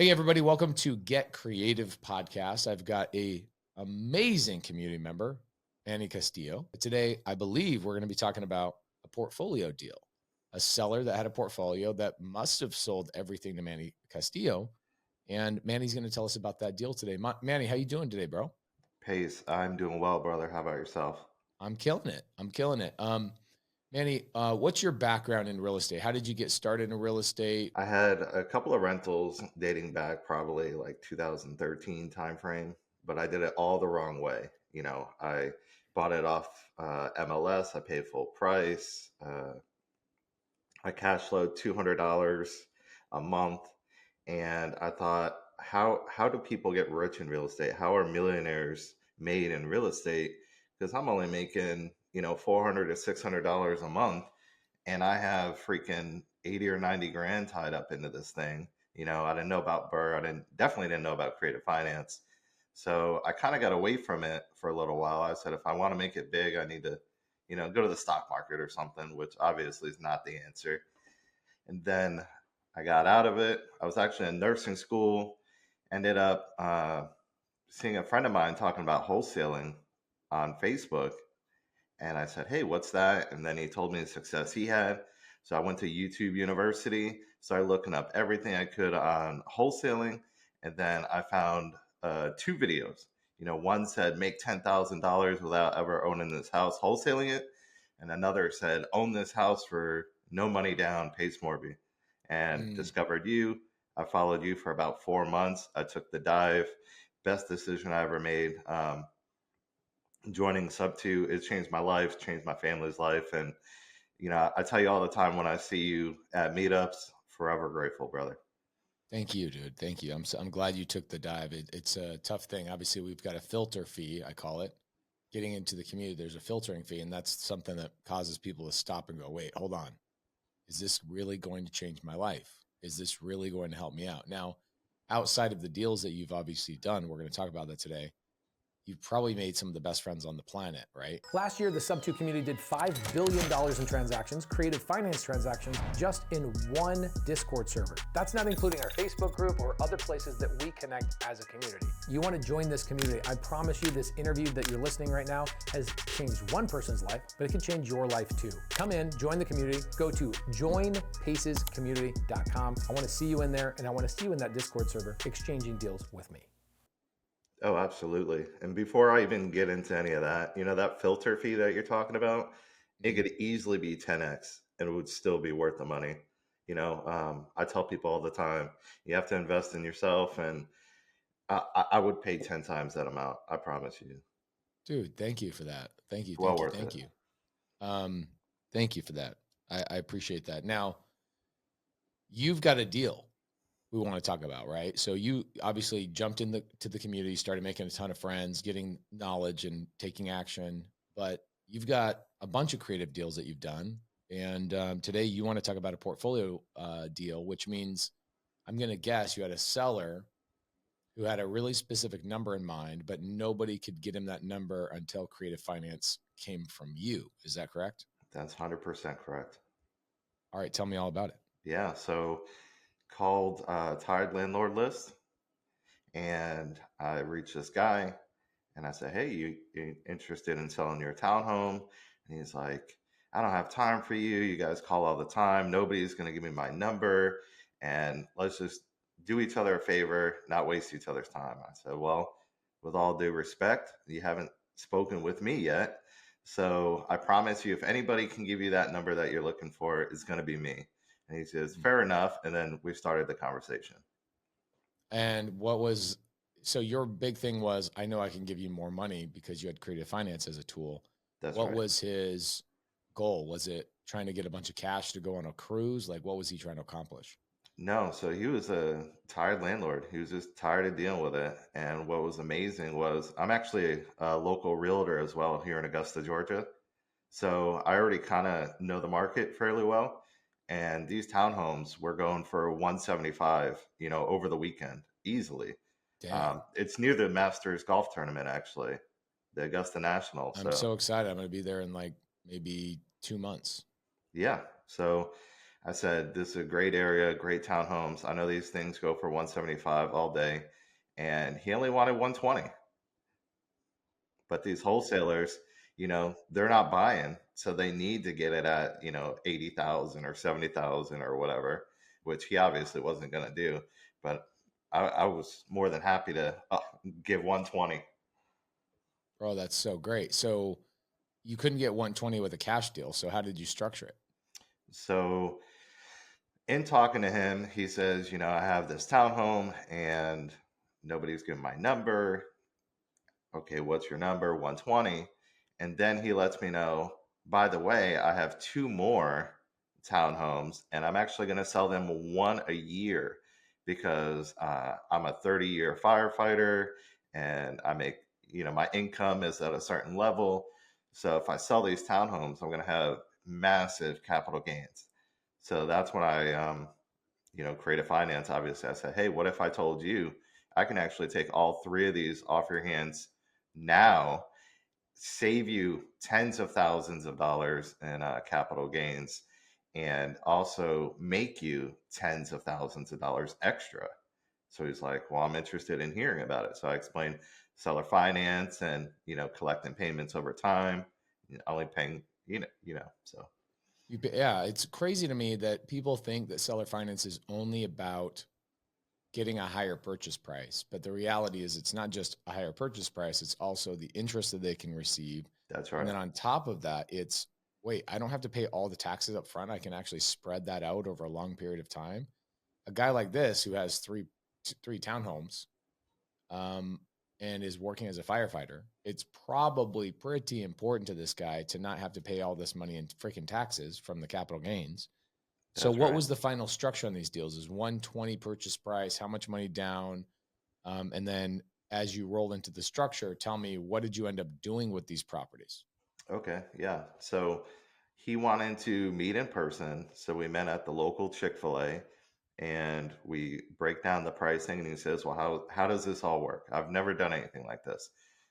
Hey everybody, welcome to Get Creative Podcast. I've got a amazing community member, Manny Castillo. Today, I believe we're going to be talking about a portfolio deal. A seller that had a portfolio that must have sold everything to Manny Castillo, and Manny's going to tell us about that deal today. Manny, how you doing today, bro? Pace, I'm doing well, brother. How about yourself? I'm killing it. Manny, what's your background in real estate? How did you get started in real estate? I had a couple of rentals dating back probably like 2013 timeframe, but I did it all the wrong way. I bought it off MLS. I paid full price. I cash flowed $200 a month, and I thought, how do people get rich in real estate? How are millionaires made in real estate? Because I'm only making $400 to $600 a month, and I have freaking 80 or 90 grand tied up into this thing. I didn't know about Burr. Definitely didn't know about creative finance. So I kind of got away from it for a little while. I said, if I want to make it big, I need to, go to the stock market or something, which obviously is not the answer. And then I got out of it. I was actually in nursing school, ended up seeing a friend of mine talking about wholesaling on Facebook. And I said, hey, what's that? And then he told me the success he had. So I went to YouTube University, started looking up everything I could on wholesaling. And then I found two videos. One said make $10,000 without ever owning this house, wholesaling it. And another said own this house for no money down, Pace Morby. And Mm. discovered you. I followed you for about 4 months. I took the dive. Best decision I ever made. Joining SubTo, it changed my life, changed my family's life. And, I tell you all the time when I see you at meetups, forever grateful, brother. Thank you, dude. Thank you. I'm glad you took the dive. It's a tough thing. Obviously, we've got a filter fee, I call it. Getting into the community, there's a filtering fee, and that's something that causes people to stop and go, wait, hold on. Is this really going to change my life? Is this really going to help me out? Now, outside of the deals that you've obviously done, we're going to talk about that today. You've probably made some of the best friends on the planet, right? Last year, the SubTo community did $5 billion in transactions, creative finance transactions, just in one Discord server. That's not including our Facebook group or other places that we connect as a community. You want to join this community? I promise you this interview that you're listening right now has changed one person's life, but it can change your life too. Come in, join the community, go to joinpacescommunity.com. I want to see you in there, and I want to see you in that Discord server exchanging deals with me. Oh, absolutely. And before I even get into any of that, that filter fee that you're talking about, it could easily be 10x and it would still be worth the money. I tell people all the time, you have to invest in yourself, and I would pay 10 times that amount. I promise you. Dude, thank you for that. Thank you. Well Thank you. worth Thank it. you. Thank you for that. I appreciate that. Now, you've got a deal we want to talk about, right? So you obviously jumped to the community, started making a ton of friends, getting knowledge and taking action, but you've got a bunch of creative deals that you've done. And today you want to talk about a portfolio deal, which means I'm going to guess you had a seller who had a really specific number in mind, but nobody could get him that number until creative finance came from you. Is that correct? That's 100% correct. All right. Tell me all about it. Yeah. So called Tired Landlord List, and I reached this guy and I said, hey, you interested in selling your townhome? And he's like, I don't have time for you. You guys call all the time. Nobody's going to give me my number. And let's just do each other a favor, not waste each other's time. I said, well, with all due respect, you haven't spoken with me yet. So I promise you, if anybody can give you that number that you're looking for, it's going to be me. And he says, Mm. fair enough. And then we started the conversation. And so your big thing was, I know I can give you more money because you had creative finance as a tool. That's What right. was his goal? Was it trying to get a bunch of cash to go on a cruise? Like, what was he trying to accomplish? No, so he was a tired landlord. He was just tired of dealing with it. And what was amazing was I'm actually a local realtor as well here in Augusta, Georgia. So I already kind of know the market fairly well. And these townhomes were going for 175, over the weekend easily. Dang. It's near the Masters golf tournament, actually, the Augusta National. I'm So so excited. I'm going to be there in like maybe 2 months. yeah. So I said, this is a great area, great townhomes. I know these things go for 175 all day. And he only wanted 120. But these wholesalers, they're not buying. So they need to get it at, 80,000 or 70,000 or whatever, which he obviously wasn't going to do. But I was more than happy to give 120. Bro, that's so great. So you couldn't get 120 with a cash deal. So how did you structure it? So in talking to him, he says, I have this townhome and nobody's given my number. Okay, what's your number? 120. And then he lets me know, by the way, I have 2 more townhomes and I'm actually going to sell them one a year because I'm a 30-year firefighter and I make, my income is at a certain level. So if I sell these townhomes, I'm going to have massive capital gains. So that's when I, creative finance, obviously, I said, hey, what if I told you I can actually take all 3 of these off your hands now, save you tens of thousands of dollars in capital gains, and also make you tens of thousands of dollars extra. So he's like, well, I'm interested in hearing about it. So I explained seller finance and, collecting payments over time, only paying, so. Yeah, it's crazy to me that people think that seller finance is only about getting a higher purchase price. But the reality is it's not just a higher purchase price, it's also the interest that they can receive. That's right. And then on top of that, it's, wait, I don't have to pay all the taxes up front. I can actually spread that out over a long period of time. A guy like this who has three townhomes and is working as a firefighter, it's probably pretty important to this guy to not have to pay all this money in freaking taxes from the capital gains. So what was the final structure on these deals? Is 120 purchase price? How much money down? And then as you roll into the structure, tell me, what did you end up doing with these properties? Okay, yeah. So he wanted to meet in person. So we met at the local Chick-fil-A and we break down the pricing. And he says, well, how does this all work? I've never done anything like this.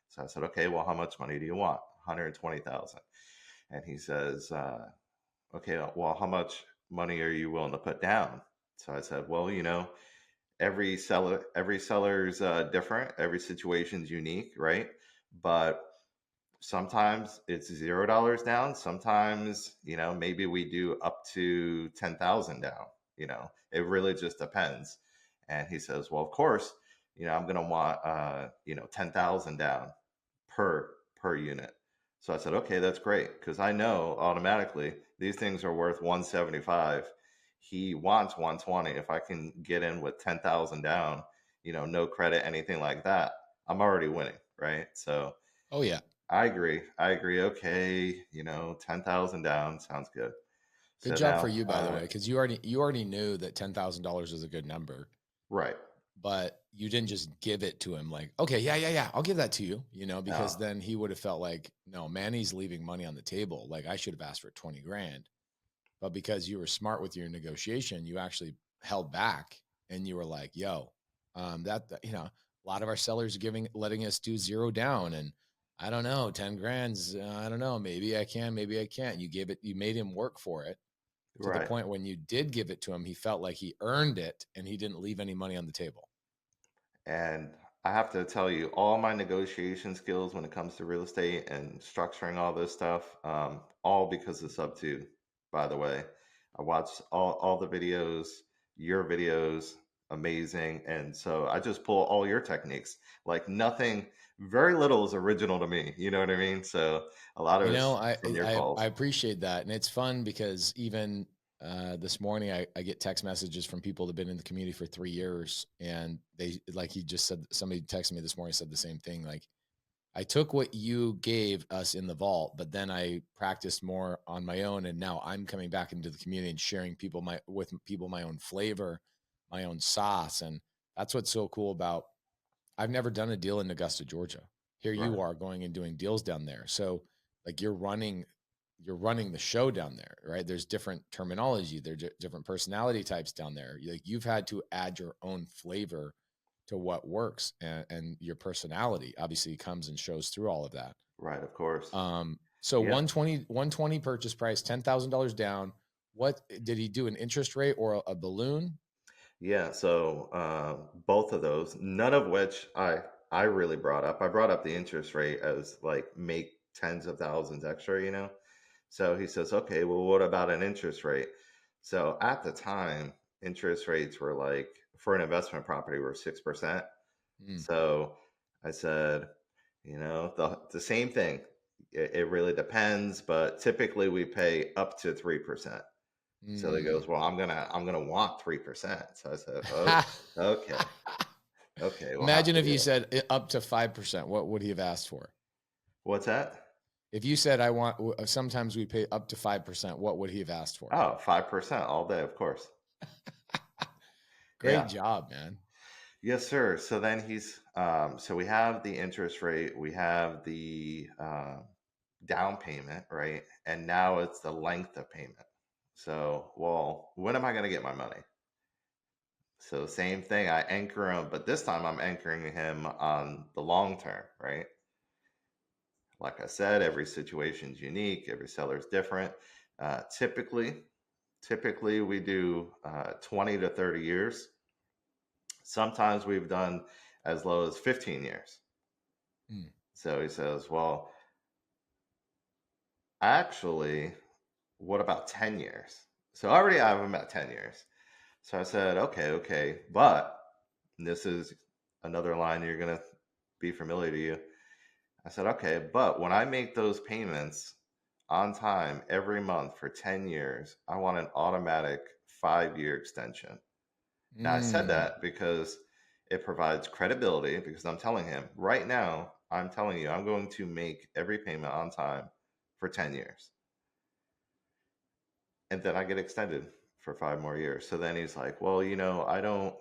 So I said, okay, well, how much money do you want? 120,000. And he says, okay, well, how much money are you willing to put down? So I said, well, every seller's different. Every situation's unique, right? But sometimes it's $0 down. Sometimes, maybe we do up to 10,000 down. It really just depends. And he says, well, of course, I'm going to want, 10,000 down per unit. So I said, okay, that's great. Cause I know automatically these things are worth 175. He wants 120. If I can get in with 10,000 down, no credit, anything like that, I'm already winning. Right. So, oh yeah, I agree. Okay. 10,000 down sounds good. Good job for you, by the way, because you already knew that $10,000 was a good number. Right. But you didn't just give it to him like, okay, yeah, I'll give that to you, because then he would have felt like, no, Manny's leaving money on the table. Like I should have asked for 20 grand. But because you were smart with your negotiation, you actually held back and you were like, yo, a lot of our sellers are letting us do 0 down. And I don't know, 10 grand's, I don't know, maybe I can, maybe I can't. You made him work for it. To the point when you did give it to him, he felt like he earned it and he didn't leave any money on the table. And I have to tell you, all my negotiation skills when it comes to real estate and structuring all this stuff, all because of SubTo, by the way. I watched all the videos, your videos, amazing. And so I just pull all your techniques. Like nothing, very little is original to me. You know what I mean? So a lot of it's from your calls. I appreciate that. And it's fun because even this morning I get text messages from people that have been in the community for 3 years. And they, like he just said, somebody texted me this morning, said the same thing. Like I took what you gave us in the vault, but then I practiced more on my own. And now I'm coming back into the community and sharing with people my own flavor, my own sauce. And that's what's so cool about, I've never done a deal in Augusta, Georgia. Here you are going and doing deals down there. So like you're running the show down there, right? There's different terminology. There's different personality types down there. Like you've had to add your own flavor to what works, and your personality obviously comes and shows through all of that. Right. Of course. So 120 purchase price, $10,000 down. What did he do? An interest rate or a balloon? Yeah, so both of those, none of which I really brought up. I brought up the interest rate as like make tens of thousands extra, you know. So he says, okay, well, what about an interest rate? So at the time, interest rates were like for an investment property were 6%. Mm, So I said, the same thing. It really depends, but typically we pay up to 3%. So he mm. goes, well, I'm gonna want 3%. So I said, oh, okay, okay, we'll have Imagine to if do you it. said up to 5%. What would he have asked for? What's that? If you said I want, sometimes we pay up to 5%. What would he have asked for? Oh, 5% all day, of course. Great Yeah. job, man. Yes, sir. So then so we have the interest rate, we have the down payment, right? And now it's the length of payment. So, well, when am I going to get my money? So, same thing, I anchor him, but this time I'm anchoring him on the long term, right? Like I said, every situation is unique, every seller is different. Typically, we do 20 to 30 years. Sometimes we've done as low as 15 years. Mm. So he says, well, actually, what about 10 years? So I already have him at 10 years. So I said, okay, but this is another line you're going to be familiar to you. I said, okay, but when I make those payments on time every month for 10 years, I want an automatic 5-year extension. Now, I said Mm. that because it provides credibility because I'm telling him right now, I'm telling you, I'm going to make every payment on time for 10 years. And then I get extended for 5 more years. So then he's like, well, I don't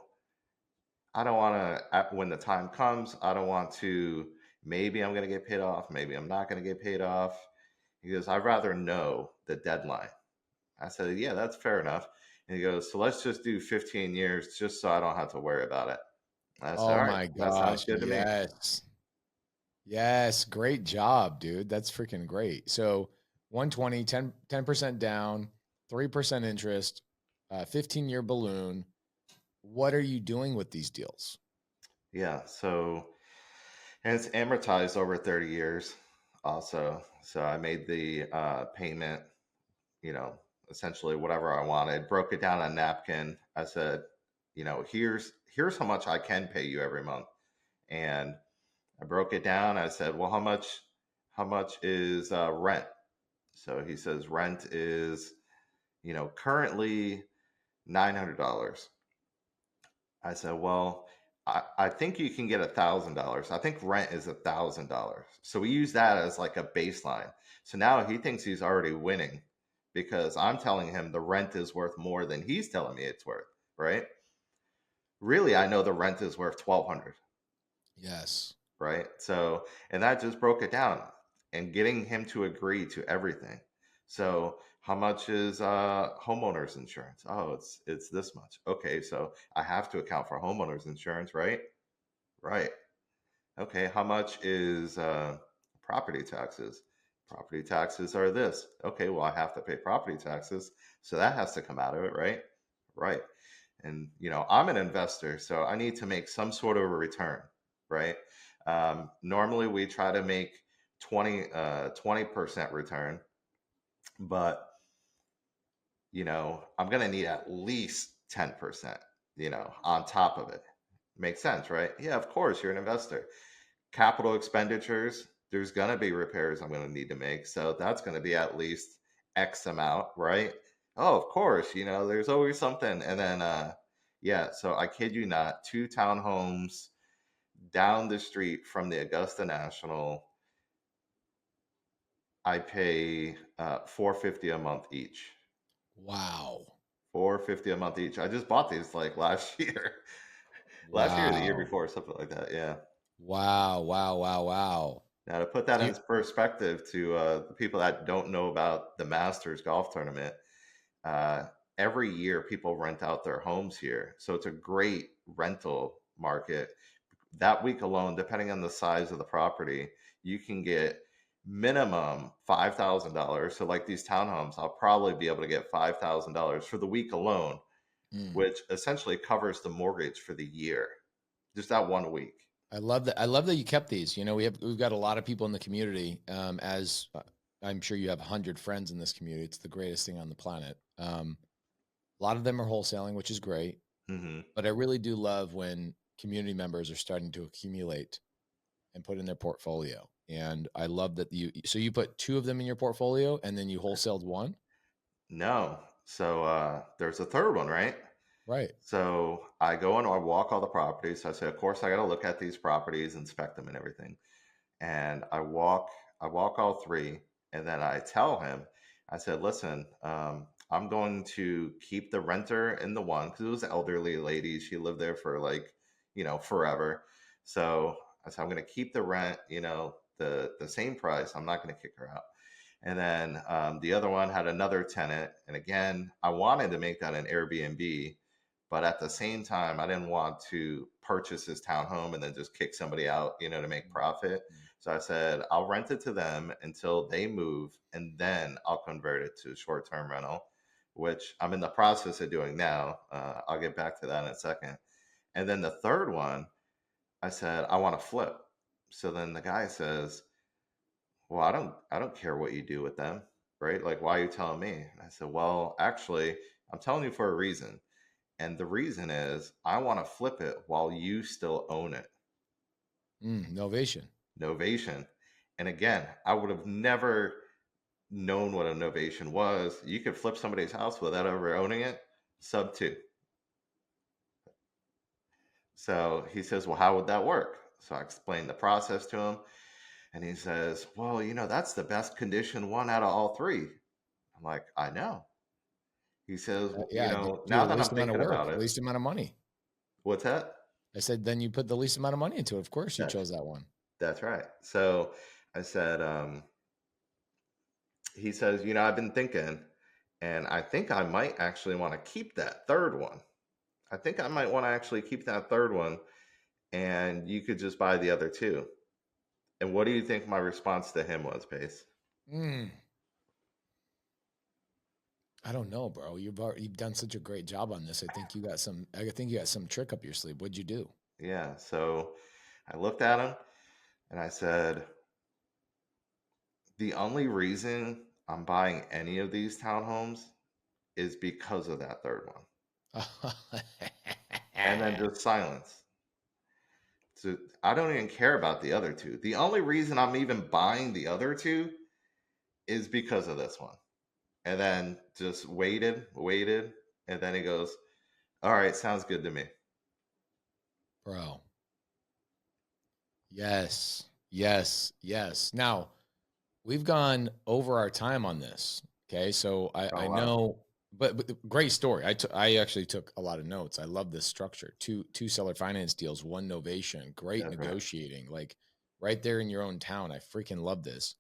want to, when the time comes, I don't want to, maybe I'm going to get paid off. Maybe I'm not going to get paid off. He goes, I'd rather know the deadline. I said, yeah, that's fair enough. And he goes, so let's just do 15 years just so I don't have to worry about it. I said, Oh all right, my that sounds gosh. good to me. Yes. Yes. Great job, dude. That's freaking great. So 120, 10% down, 3% interest, 15-year balloon. What are you doing with these deals? Yeah. And it's amortized over 30 years also. So I made the payment, you know, essentially whatever I wanted, broke it down on a napkin. I said, here's how much I can pay you every month. And I broke it down. I said, well, how much is rent? So he says rent is, currently $900. I said, well, I think you can get $1,000. I think rent is $1,000. So we use that as like a baseline. So now he thinks he's already winning because I'm telling him the rent is worth more than he's telling me it's worth, right? Really, I know the rent is worth 1,200, Yes. right? So, and that just broke it down and getting him to agree to everything. So, how much is homeowners insurance? Oh, it's this much. Okay, so I have to account for homeowners insurance, right? Right. Okay, how much is property taxes? Property taxes are this. Okay, well, I have to pay property taxes, so that has to come out of it, right? Right. And I'm an investor, so I need to make some sort of a return, right? Normally, we try to make 20% return, but I'm going to need at least 10%, on top of it. Makes sense, right? Yeah, of course, you're an investor. Capital expenditures, there's going to be repairs I'm going to need to make. So that's going to be at least X amount, right? Oh, of course, there's always something. And then, yeah, so I kid you not, 2 townhomes down the street from the Augusta National, I pay $450 a month each. Wow. $450 a month each. I just bought these like last year. Last year or the year Wow. before, something like that. Yeah. Wow. Wow. Wow. Wow. Now, to put that So in perspective to the people that don't know about the Masters golf tournament, uh, every year people rent out their homes here. So it's a great rental market. That week alone, depending on the size of the property, you can get minimum $5,000. So like these townhomes, I'll probably be able to get $5,000 for the week alone, Mm. which essentially covers the mortgage for the year. Just that 1 week. I love that. I love that you kept these. You know, we've got a lot of people in the community. As I'm sure you have 100 friends in this community. It's the greatest thing on the planet. A lot of them are wholesaling, which is great. Hmm. But I really do love when community members are starting to accumulate and put in their portfolio. And I love that you put 2 of them in your portfolio and then you wholesaled 1. No. So there's a third one, right? Right. So I go and I walk all the properties. So I say, of course, I got to look at these properties, inspect them and everything. And I walk all 3. And then I tell him, I said, listen, I'm going to keep the renter in the one, because it was an elderly lady. She lived there for like, forever. So I said, I'm going to keep the rent, the same price. I'm not going to kick her out. And then the other one had another tenant. And again, I wanted to make that an Airbnb, but at the same time, I didn't want to purchase this townhome and then just kick somebody out, to make profit. So I said, I'll rent it to them until they move, and then I'll convert it to short-term rental, which I'm in the process of doing now. I'll get back to that in a second. And then the third one, I said, I want to flip. So then the guy says, well, I don't care what you do with them, right? Like, why are you telling me? And I said, well, actually, I'm telling you for a reason. And the reason is I want to flip it while you still own it. Novation. Novation. And again, I would have never known what a novation was. You could flip somebody's house without ever owning it. SubTo. So he says, well, how would that work? So I explained the process to him. And he says, well, that's the best condition one out of all 3. I'm like, I know. He says, Yeah, do now the that I'm least amount of thinking work, about it, least amount of money. what's that? I said, then you put the least amount of money into it. Of course you That's, chose that one. that's right. So I said, he says, I've been thinking, and I think I might actually want to keep that third one. I think I might want to actually keep that third one, and you could just buy the other 2. And what do you think my response to him was, Pace? I don't know, bro. You've done such a great job on this. I think you got some trick up your sleeve. What'd you do? Yeah. So I looked at him and I said, the only reason I'm buying any of these townhomes is because of that third one. And then just silence. So I don't even care about the other 2. The only reason I'm even buying the other 2 is because of this one. And then just waited. And then he goes, all right, sounds good to me. Bro. Yes. Now, we've gone over our time on this. Okay. So I wow. know, but great story. I actually took a lot of notes. I love this structure. Two seller finance deals, 1 novation, great That's right. negotiating, like right there in your own town. I freaking love this.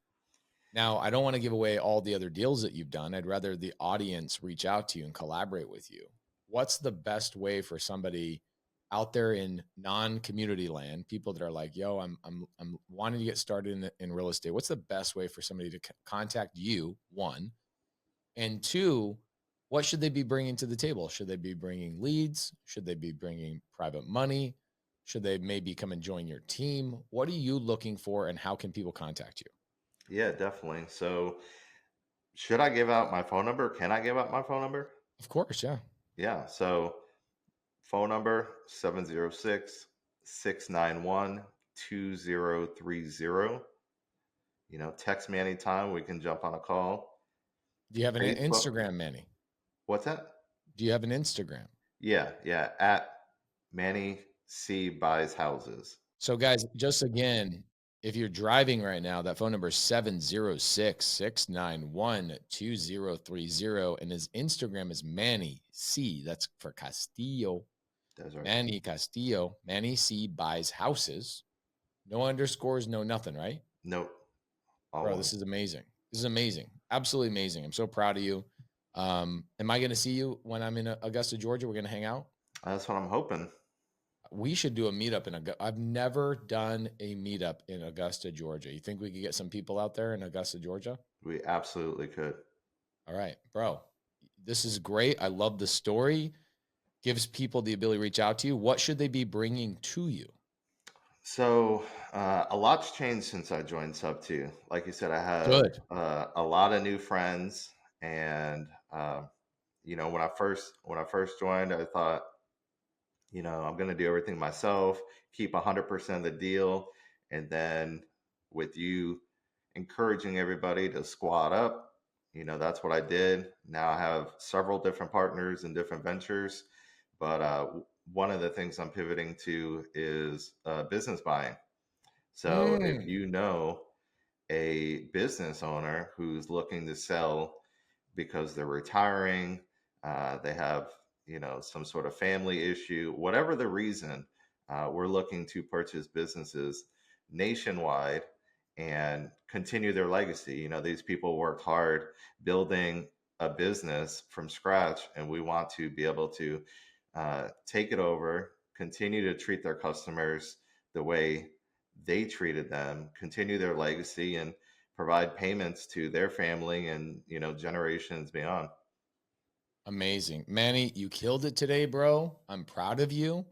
Now, I don't want to give away all the other deals that you've done. I'd rather the audience reach out to you and collaborate with you. What's the best way for somebody out there in non-community land, people that are like, yo, I'm wanting to get started in real estate. What's the best way for somebody to contact you, 1? And 2, what should they be bringing to the table? Should they be bringing leads? Should they be bringing private money? Should they maybe come and join your team? What are you looking for, and how can people contact you? Yeah, definitely. So should I give out my phone number? Can I give out my phone number? Of course, yeah. Yeah. So phone number 706-691-2030. Text me anytime. We can jump on a call. Do you have an Facebook. Instagram, Manny? What's that? Do you have an Instagram? Yeah. At Manny C Buys Houses. So guys, just again, if you're driving right now, that phone number is 706-691-2030. And his Instagram is Manny C. That's for Castillo. That's right. Manny Castillo. Manny C Buys Houses. No underscores, no nothing, right? Nope. Bro, this is amazing. This is amazing. Absolutely amazing. I'm so proud of you. Am I going to see you when I'm in Augusta, Georgia? We're going to hang out? That's what I'm hoping. We should do a meetup in Augusta. I've never done a meetup in Augusta, Georgia. You think we could get some people out there in Augusta, Georgia? We absolutely could. All right, bro. This is great. I love the story. Gives people the ability to reach out to you. What should they be bringing to you? So a lot's changed since I joined SubTo. Like you said, I have Good. a lot of new friends, and when I first joined, I thought, I'm going to do everything myself, keep 100% of the deal, and then with you encouraging everybody to squat up, that's what I did. Now I have several different partners in different ventures, but one of the things I'm pivoting to is business buying. So if Mm, you know a business owner who's looking to sell because they're retiring, they have, some sort of family issue, whatever the reason, we're looking to purchase businesses nationwide and continue their legacy. These people worked hard building a business from scratch, and we want to be able to take it over, continue to treat their customers the way they treated them, continue their legacy, and provide payments to their family and generations beyond. amazing. Manny, you killed it today, bro. I'm proud of you.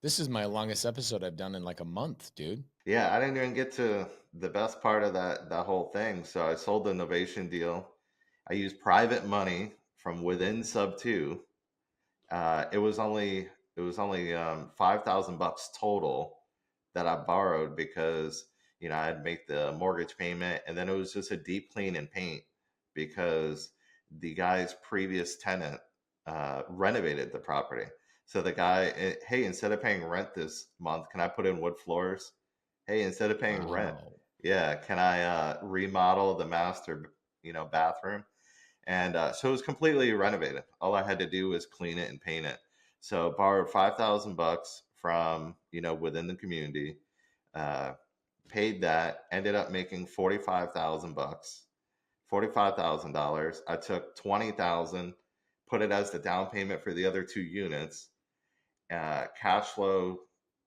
This is my longest episode I've done in like a month, dude. Yeah, I didn't even get to the best part of that whole thing. So I sold the innovation deal. I used private money from within SubTo. It was only $5,000 total that I borrowed because I'd make the mortgage payment, and then it was just a deep clean and paint because the guy's previous tenant renovated the property. So the guy, hey, instead of paying rent this month, can I put in wood floors? Hey, instead of paying rent, Wow. yeah, can I remodel the master bathroom? And so it was completely renovated. All I had to do was clean it and paint it. So borrowed $5,000 from within the community, uh, paid that, ended up making $45,000. $45,000. I took 20,000, put it as the down payment for the other two units. Cash flow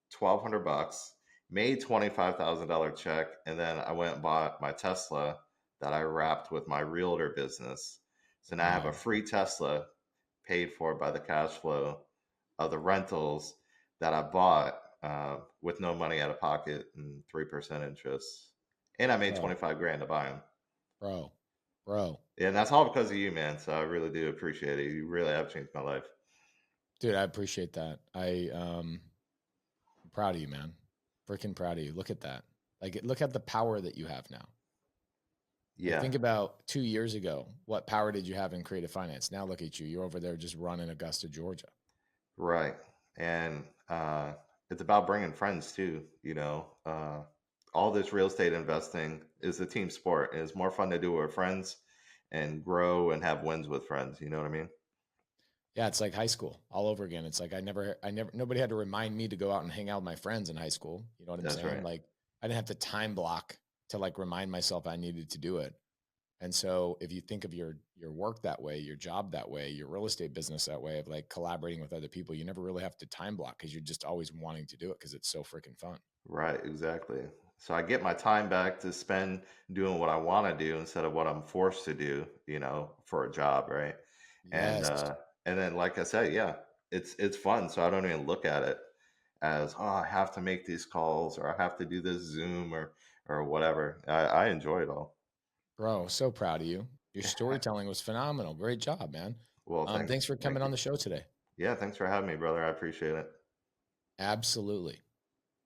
$1,200, made $25,000 check, and then I went and bought my Tesla that I wrapped with my realtor business. So now I have a Wow. free Tesla paid for by the cash flow of the rentals that I bought with no money out of pocket and 3% interest. And I made Bro, 25 grand to buy them. bro, bro. Yeah, and that's all because of you, man. So I really do appreciate it. You really have changed my life. Dude, I appreciate that. I'm proud of you, man. Freaking proud of you. Look at that. Like look at the power that you have now. Like Yeah, think about 2 years ago, what power did you have in creative finance? Now look at you. You're over there just running Augusta, Georgia. right. And it's about bringing friends too. All this real estate investing is a team sport. And it's more fun to do it with friends and grow and have wins with friends. You know what I mean? Yeah, it's like high school all over again. It's like nobody had to remind me to go out and hang out with my friends in high school. You know what I'm That's saying? right. Like I didn't have to time block to like remind myself I needed to do it. And so if you think of your work that way, your job that way, your real estate business that way of like collaborating with other people, you never really have to time block because you're just always wanting to do it because it's so freaking fun. Right, exactly. So I get my time back to spend doing what I want to do instead of what I'm forced to do, for a job, right? And Yes, uh and then like I said, yeah, it's fun. So I don't even look at it as, oh, I have to make these calls or I have to do this Zoom or whatever. I enjoy it all. bro. So proud of you. Your storytelling was phenomenal. Great job, man. Well, Thanks for thank coming you. on the show today. Yeah, thanks for having me, brother. I appreciate it. Absolutely.